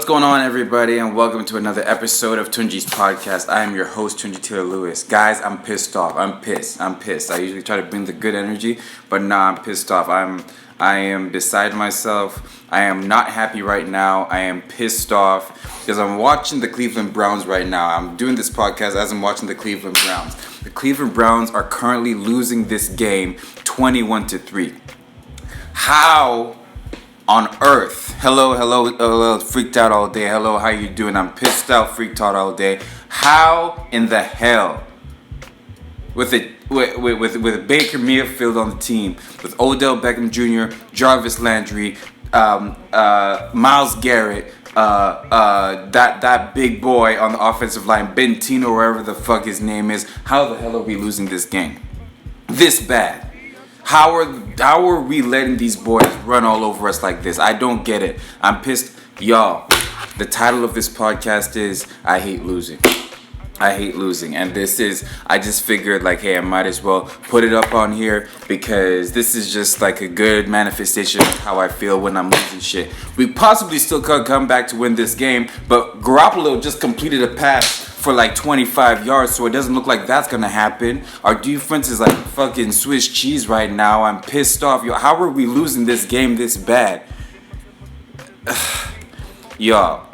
What's going on, everybody, and welcome to another episode of Tunji's podcast. I am your host, Tunji Taylor Lewis. Guys, I'm pissed off. I'm pissed. I usually try to bring the good energy, but nah, I'm pissed off. I am beside myself. I am not happy right now. I am pissed off because I'm watching the Cleveland Browns right now. I'm doing this podcast as I'm watching the Cleveland Browns. The Cleveland Browns are currently losing this game 21-3. How on earth? Hello, freaked out all day. Hello, how you doing? I'm pissed out, freaked out all day. How in the hell, with Baker Mayfield on the team, with Odell Beckham Jr., Jarvis Landry, Myles Garrett, that big boy on the offensive line, Bentino, wherever the fuck his name is, how the hell are we losing this game this bad? How are we letting these boys run all over us like this? I don't get it. I'm pissed. Y'all, the title of this podcast is I Hate Losing. I hate losing. And I just figured like, hey, I might as well put it up on here because this is just like a good manifestation of how I feel when I'm losing shit. We possibly still could come back to win this game, but Garoppolo just completed a pass for like 25 yards, so it doesn't look like that's gonna happen. Our defense is like fucking Swiss cheese right now. I'm pissed off. Yo, how are we losing this game this bad? Y'all,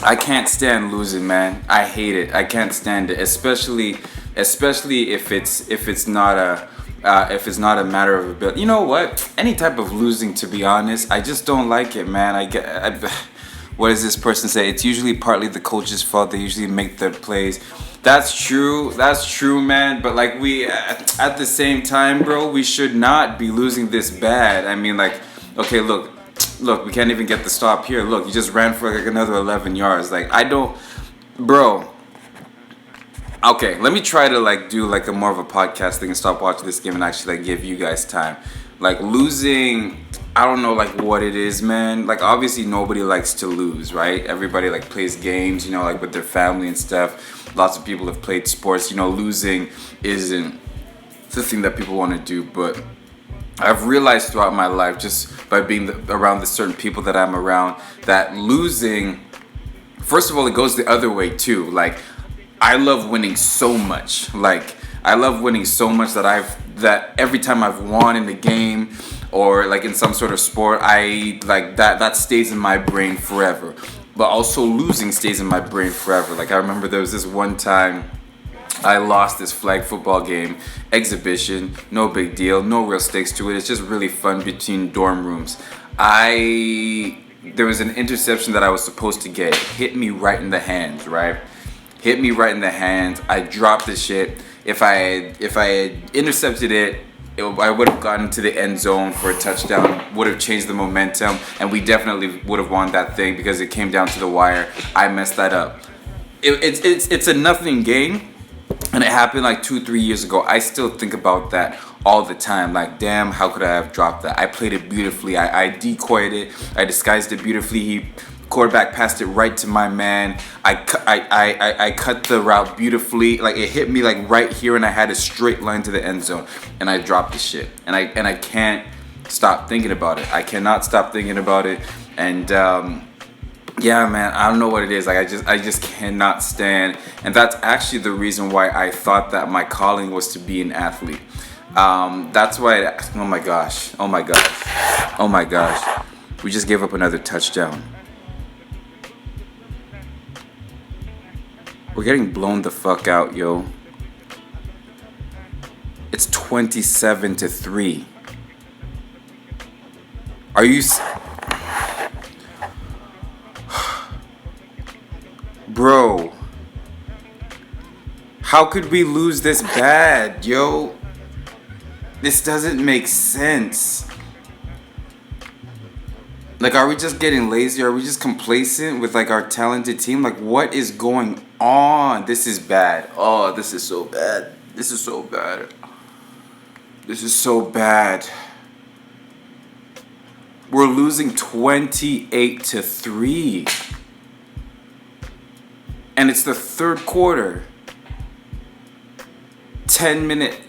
I can't stand losing, man. I hate it. I can't stand it, especially if it's not a matter of ability. You know what? Any type of losing, to be honest, I just don't like it, man. What does this person say? It's usually partly the coach's fault. They usually make their plays. That's true, man. But like at the same time, bro, we should not be losing this bad. I mean, like, okay, look, we can't even get the stop here. Look, you just ran for like another 11 yards. Like, bro. Okay, let me try to like do like a more of a podcast thing and stop watching this game and actually like give you guys time. Like losing, I don't know like what it is, man. Like obviously nobody likes to lose, right? Everybody like plays games, you know, like with their family and stuff. Lots of people have played sports, you know, losing isn't the thing that people want to do. But I've realized throughout my life, just by being around the certain people that I'm around, that losing, first of all, it goes the other way too. Like I love winning so much. Like I love winning so much that every time I've won in the game or like in some sort of sport, I like that stays in my brain forever. But also losing stays in my brain forever. Like I remember there was this one time I lost this flag football game, exhibition, no big deal, no real stakes to it. It's just really fun between dorm rooms. There was an interception that I was supposed to get. It hit me right in the hands, right? Hit me right in the hands. I dropped the shit. If I had intercepted it, I would have gotten to the end zone for a touchdown, would have changed the momentum, and we definitely would have won that thing because it came down to the wire. I messed that up. It's a nothing game, and it happened like 2-3 years ago. I still think about that all the time. Like, damn, how could I have dropped that? I played it beautifully. I decoyed it. I disguised it beautifully. Quarterback passed it right to my man. I cut the route beautifully. Like it hit me like right here, and I had a straight line to the end zone, and I dropped the shit. And I can't stop thinking about it. I cannot stop thinking about it. And yeah, man, I don't know what it is. Like I just cannot stand. And that's actually the reason why I thought that my calling was to be an athlete. That's why. Oh my gosh. We just gave up another touchdown. We're getting blown the fuck out, yo. It's 27-3. Are you... Bro. How could we lose this bad, yo? This doesn't make sense. Like, are we just getting lazy? Are we just complacent with, like, our talented team? Like, what is going on? This is bad. Oh, this is so bad. This is so bad. We're losing 28-3. And it's the third quarter. 10 minutes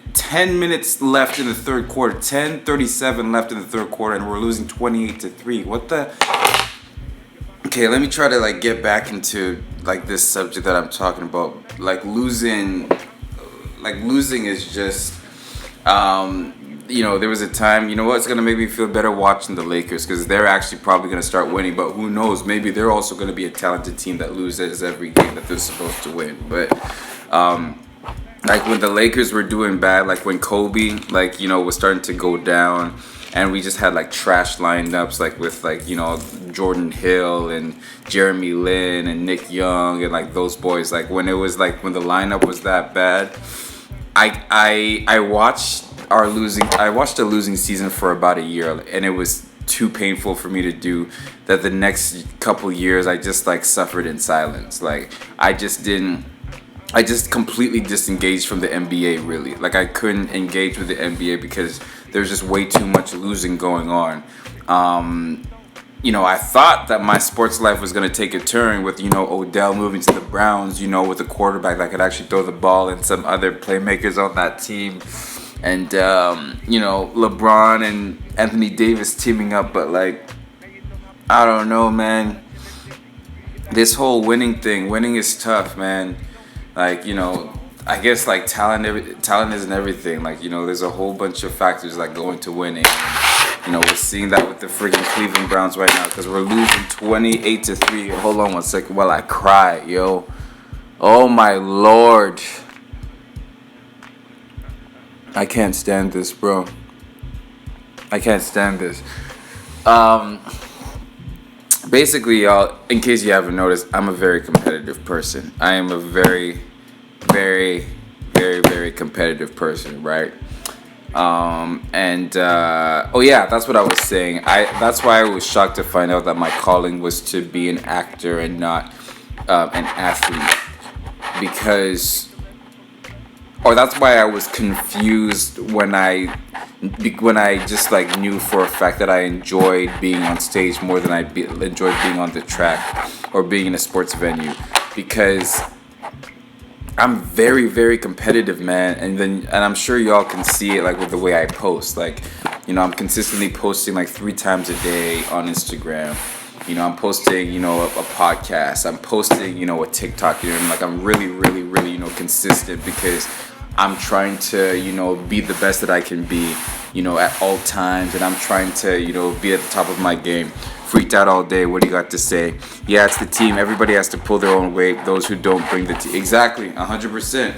left in the third quarter. 10:37 left in the third quarter, and we're losing 28-3. What the? Okay, let me try to like get back into like this subject that I'm talking about. Losing is just there was a time, it's gonna make me feel better watching the Lakers because they're actually probably gonna start winning. But who knows? Maybe they're also gonna be a talented team that loses every game that they're supposed to win. But like when the Lakers were doing bad, like when Kobe, was starting to go down, and we just had like trash lineups, like with Jordan Hill and Jeremy Lin and Nick Young and like those boys. Like when it was like when the lineup was that bad, I watched a losing season for about a year, and it was too painful for me to do that. The next couple years, I just like suffered in silence. Like I just completely disengaged from the NBA, really. Like I couldn't engage with the NBA because there's just way too much losing going on. I thought that my sports life was going to take a turn with, Odell moving to the Browns, with a quarterback that could actually throw the ball and some other playmakers on that team. And, LeBron and Anthony Davis teaming up. But, I don't know, man. This whole winning is tough, man. I guess, talent isn't everything. There's a whole bunch of factors that go into winning. We're seeing that with the freaking Cleveland Browns right now because we're losing 28-3. Hold on one second while I cry, yo. Oh, my Lord. I can't stand this, bro. I can't stand this. Basically, y'all, in case you haven't noticed, I'm a very competitive person. I am a very, very, very, very competitive person, right? That's what I was saying. That's why I was shocked to find out that my calling was to be an actor and not an athlete, that's why I was confused when I just knew for a fact that I enjoyed being on stage more than enjoyed being on the track or being in a sports venue, because I'm very, very competitive, man, and I'm sure y'all can see it with the way I post. I'm consistently posting 3 times a day on Instagram. I'm posting, a podcast. I'm posting, a TikTok. I'm really, really, really, consistent because I'm trying to, be the best that I can be, at all times, and I'm trying to, be at the top of my game. Freaked out all day. What do you got to say? Yeah, it's the team. Everybody has to pull their own weight. Those who don't bring the team. Exactly, 100%.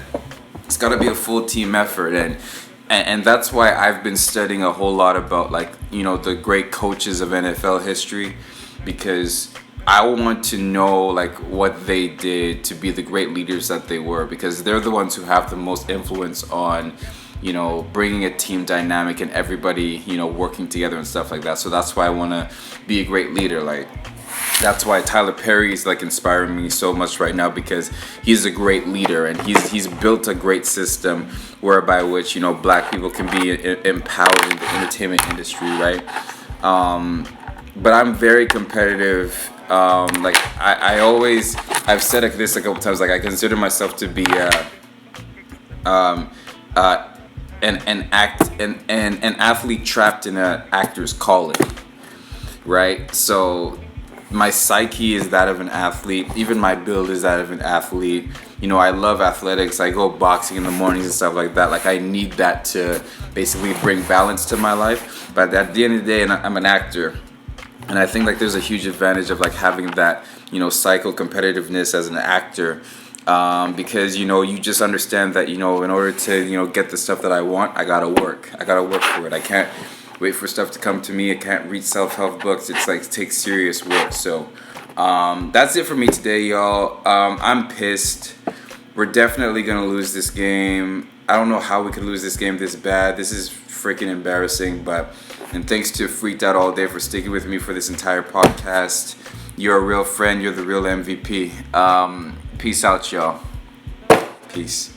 It's got to be a full team effort, and that's why I've been studying a whole lot about the great coaches of NFL history, because I want to know what they did to be the great leaders that they were, because they're the ones who have the most influence on bringing a team dynamic and everybody, working together and stuff like that. So that's why I want to be a great leader. That's why Tyler Perry is inspiring me so much right now, because he's a great leader and he's built a great system whereby which, black people can be empowered in the entertainment industry, right? But I'm very competitive. I've said this a couple times, I consider myself to be an athlete trapped in an actor's calling, right? So my psyche is that of an athlete. Even my build is that of an athlete. I love athletics. I go boxing in the mornings and stuff like that. I need that to basically bring balance to my life. But at the end of the day, I'm an actor. And I think there's a huge advantage of having that, psycho competitiveness as an actor. Because you just understand that in order to get the stuff that I want, I gotta work for it. I can't wait for stuff to come to me. I can't read self-help books. It's it takes serious work. So that's it for me today, y'all. I'm pissed. We're definitely gonna lose this game. I don't know how we could lose this game this bad. This is freaking embarrassing. And thanks to Freaked Out All Day for sticking with me for this entire podcast. You're a real friend. You're the real MVP. Peace out, y'all. Peace.